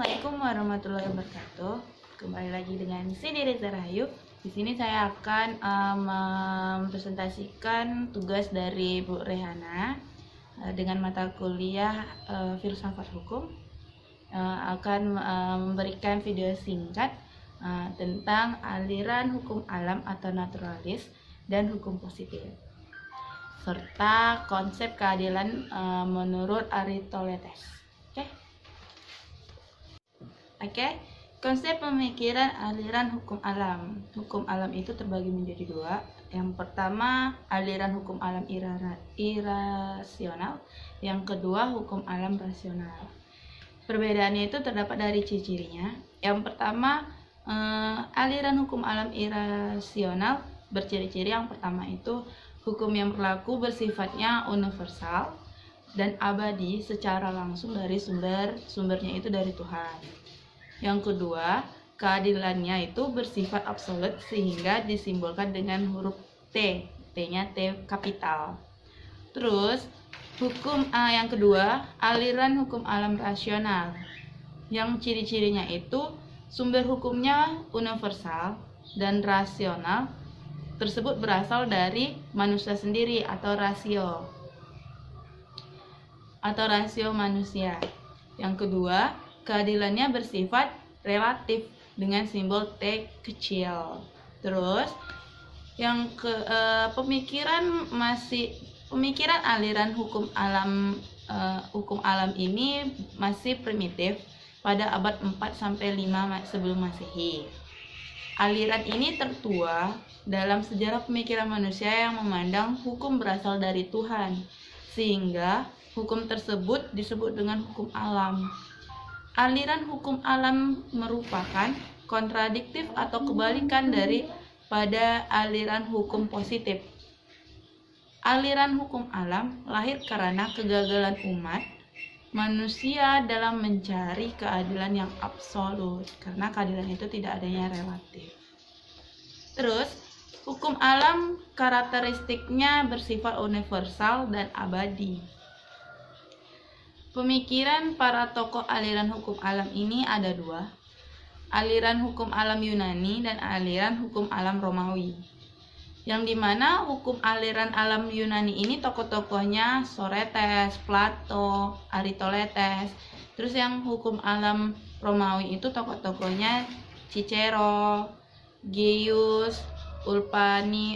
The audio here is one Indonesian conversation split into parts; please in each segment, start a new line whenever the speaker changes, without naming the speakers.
Assalamualaikum warahmatullahi wabarakatuh. Kembali lagi dengan Cindy Reza Rahayu. Di sini saya akan mempresentasikan tugas dari Bu Rehana dengan mata kuliah Filsafat Hukum. Akan memberikan video singkat tentang aliran hukum alam atau naturalis dan hukum positif, serta konsep keadilan menurut Aristoteles. Oke, konsep pemikiran aliran hukum alam. Hukum alam itu terbagi menjadi dua. Yang pertama, aliran hukum alam irasional. Yang kedua, hukum alam rasional. Perbedaannya itu terdapat dari ciri-cirinya. Yang pertama, aliran hukum alam irasional berciri-ciri yang pertama itu hukum yang berlaku bersifatnya universal dan abadi secara langsung dari sumbernya itu dari Tuhan. Yang kedua, keadilannya itu bersifat absolut sehingga disimbolkan dengan huruf T, T-nya T kapital. Terus, yang kedua, aliran hukum alam rasional. Yang ciri-cirinya itu sumber hukumnya universal dan rasional tersebut berasal dari manusia sendiri atau rasio manusia. Yang kedua, keadilannya bersifat relatif dengan simbol T kecil. Terus yang pemikiran aliran hukum alam ini masih primitif pada abad 4 sampai 5 sebelum Masehi. Aliran ini tertua dalam sejarah pemikiran manusia yang memandang hukum berasal dari Tuhan, sehingga hukum tersebut disebut dengan hukum alam. Aliran hukum alam merupakan kontradiktif atau kebalikan pada aliran hukum positif. Aliran hukum alam lahir karena kegagalan umat manusia dalam mencari keadilan yang absolut, karena keadilan itu tidak adanya relatif. Terus, hukum alam karakteristiknya bersifat universal dan abadi. Pemikiran para tokoh aliran hukum alam ini ada dua, aliran hukum alam Yunani dan aliran hukum alam Romawi. Yang dimana hukum aliran alam Yunani ini tokoh-tokohnya Sokrates, Plato, Aristoteles. Terus yang hukum alam Romawi itu tokoh-tokohnya Cicero, Gaius, Ulpianus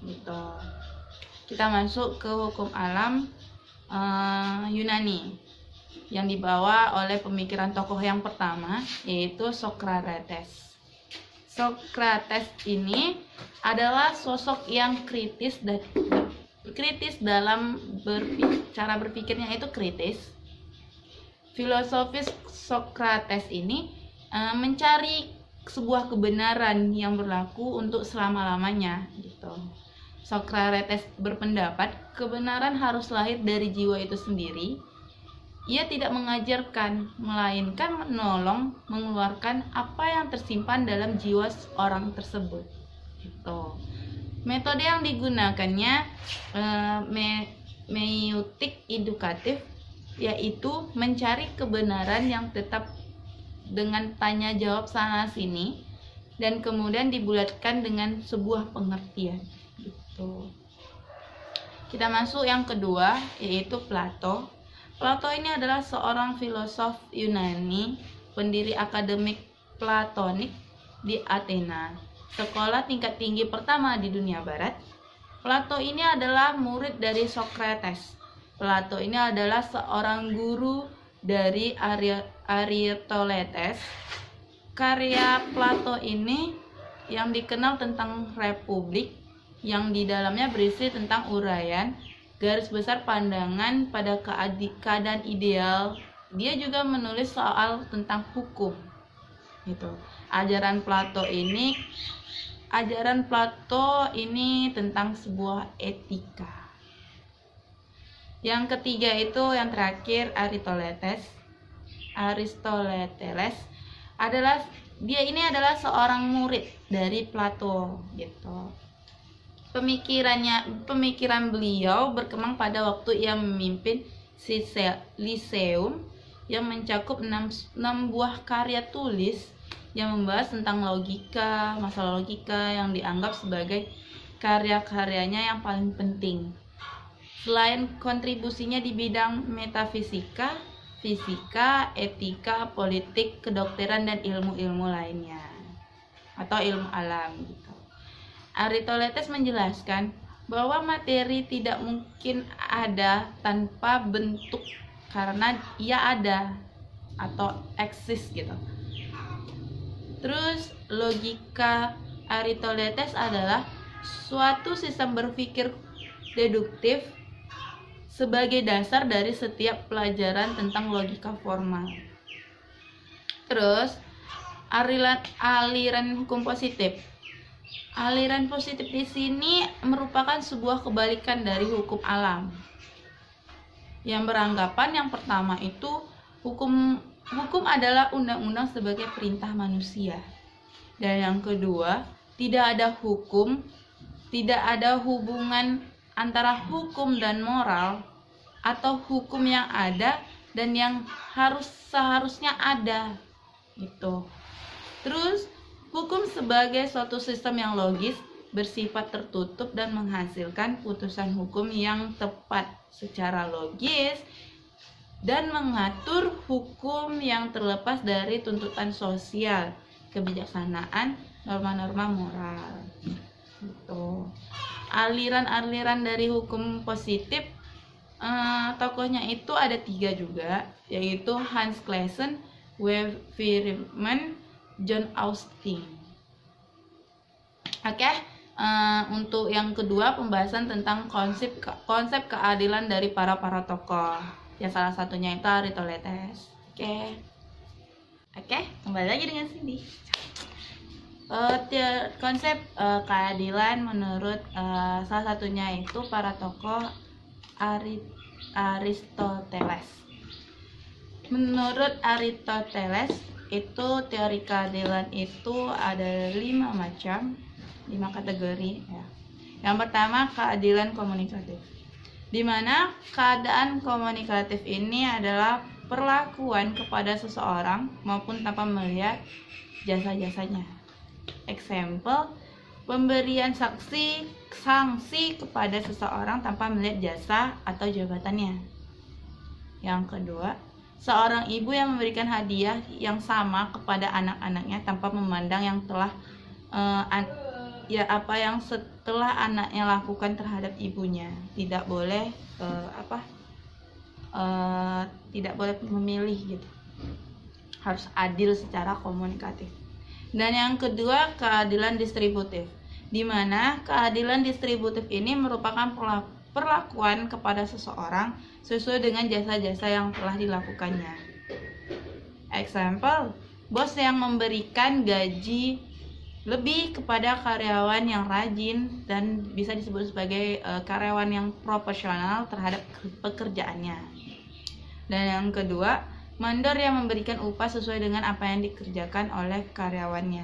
gitu. Kita masuk ke hukum alam Yunani yang dibawa oleh pemikiran tokoh yang pertama, yaitu Sokrates. Sokrates ini adalah sosok yang kritis dalam cara berpikirnya itu kritis. Filosofis Sokrates ini mencari sebuah kebenaran yang berlaku untuk selama-lamanya gitu. Sokrates berpendapat kebenaran harus lahir dari jiwa itu sendiri. Ia tidak mengajarkan, melainkan menolong mengeluarkan apa yang tersimpan dalam jiwa orang tersebut. Gitu. Metode yang digunakannya meiutik edukatif, yaitu mencari kebenaran yang tetap dengan tanya jawab sana sini dan kemudian dibulatkan dengan sebuah pengertian. Kita masuk yang kedua, yaitu Plato. Plato ini adalah seorang filosof Yunani, pendiri akademik Platonik di Athena, sekolah tingkat tinggi pertama di dunia barat. Plato ini adalah murid dari Sokrates. Plato ini adalah seorang guru dari Aristoteles. Karya Plato ini yang dikenal tentang Republik, yang di dalamnya berisi tentang uraian garis besar pandangan pada keadaan ideal. Dia juga menulis soal tentang hukum. Gitu. Ajaran Plato ini tentang sebuah etika. Yang ketiga itu yang terakhir Aristoteles adalah seorang murid dari Plato gitu. Pemikiran beliau berkembang pada waktu ia memimpin Lyceum yang mencakup 6 buah karya tulis yang membahas tentang logika, masalah logika yang dianggap sebagai karya-karyanya yang paling penting. Selain kontribusinya di bidang metafisika, fisika, etika, politik, kedokteran, dan ilmu-ilmu lainnya atau ilmu alam gitu. Aristoteles menjelaskan bahwa materi tidak mungkin ada tanpa bentuk karena ia ada atau eksis gitu. Terus logika Aristoteles adalah suatu sistem berpikir deduktif sebagai dasar dari setiap pelajaran tentang logika formal. Terus aliran hukum positif. Aliran positif di sini merupakan sebuah kebalikan dari hukum alam. Yang beranggapan yang pertama itu hukum adalah undang-undang sebagai perintah manusia. Dan yang kedua, tidak ada hubungan antara hukum dan moral atau hukum yang ada dan yang seharusnya ada gitu. Terus hukum sebagai suatu sistem yang logis, bersifat tertutup dan menghasilkan putusan hukum yang tepat secara logis dan mengatur hukum yang terlepas dari tuntutan sosial, kebijaksanaan, norma-norma moral. Gitu. Aliran-aliran dari hukum positif, tokohnya itu ada 3 juga, yaitu Hans Kelsen, W. Friedman, John Austin. Oke, untuk yang kedua pembahasan tentang konsep keadilan dari para tokoh. Ya salah satunya itu Aristoteles. Oke, kembali lagi dengan Cindy. Konsep keadilan menurut salah satunya itu para tokoh Aristoteles. Menurut Aristoteles itu teori keadilan itu ada 5 kategori ya. Yang pertama keadilan komunikatif, di mana keadaan komunikatif ini adalah perlakuan kepada seseorang maupun tanpa melihat jasa-jasanya. Example, pemberian sanksi kepada seseorang tanpa melihat jasa atau jabatannya. Yang kedua, seorang ibu yang memberikan hadiah yang sama kepada anak-anaknya tanpa memandang yang telah apa yang setelah anaknya lakukan terhadap ibunya. Tidak boleh tidak boleh memilih gitu. Harus adil secara komunikatif. Dan yang kedua, keadilan distributif, di mana keadilan distributif ini merupakan perlakuan kepada seseorang sesuai dengan jasa-jasa yang telah dilakukannya. Example, bos yang memberikan gaji lebih kepada karyawan yang rajin dan bisa disebut sebagai karyawan yang profesional terhadap pekerjaannya. Dan yang kedua, mandor yang memberikan upah sesuai dengan apa yang dikerjakan oleh karyawannya.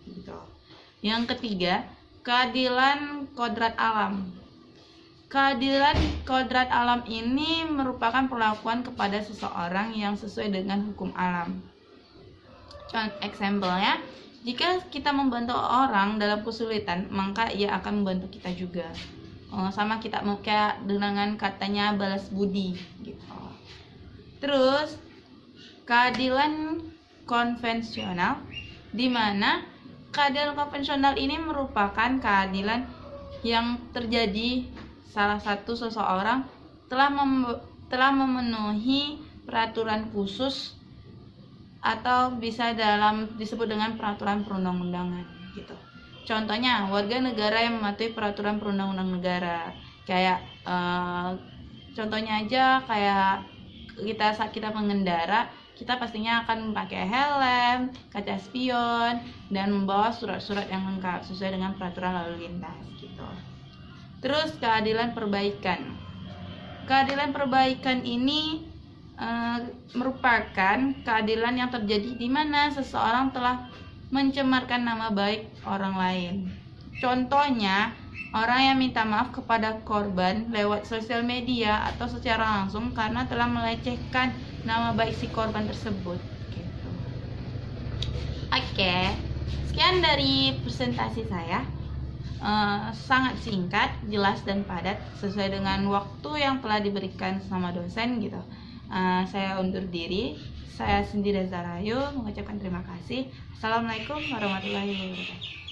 Gitu. Yang ketiga, keadilan kodrat alam. Keadilan kodrat alam ini merupakan perlakuan kepada seseorang yang sesuai dengan hukum alam. Contoh example-nya, jika kita membantu orang dalam kesulitan, maka ia akan membantu kita juga. Sama kita kayak dengan katanya balas budi gitu. Terus keadilan konvensional, di mana keadilan konvensional ini merupakan keadilan yang terjadi salah satu seseorang telah memenuhi peraturan khusus atau bisa disebut dengan peraturan perundang-undangan gitu. Contohnya warga negara yang mematuhi peraturan perundang-undangan negara. Kayak contohnya aja kayak saat kita mengendara, kita pastinya akan memakai helm, kaca spion, dan membawa surat-surat yang lengkap sesuai dengan peraturan lalu lintas gitu. Terus keadilan perbaikan. Keadilan perbaikan ini merupakan keadilan yang terjadi di mana seseorang telah mencemarkan nama baik orang lain. Contohnya, orang yang minta maaf kepada korban lewat sosial media atau secara langsung karena telah melecehkan nama baik si korban tersebut gitu. Oke, sekian dari presentasi saya. Sangat singkat, jelas dan padat sesuai dengan waktu yang telah diberikan sama dosen gitu. Saya undur diri. Saya Cindy Reza Rayu mengucapkan terima kasih. Assalamualaikum warahmatullahi wabarakatuh.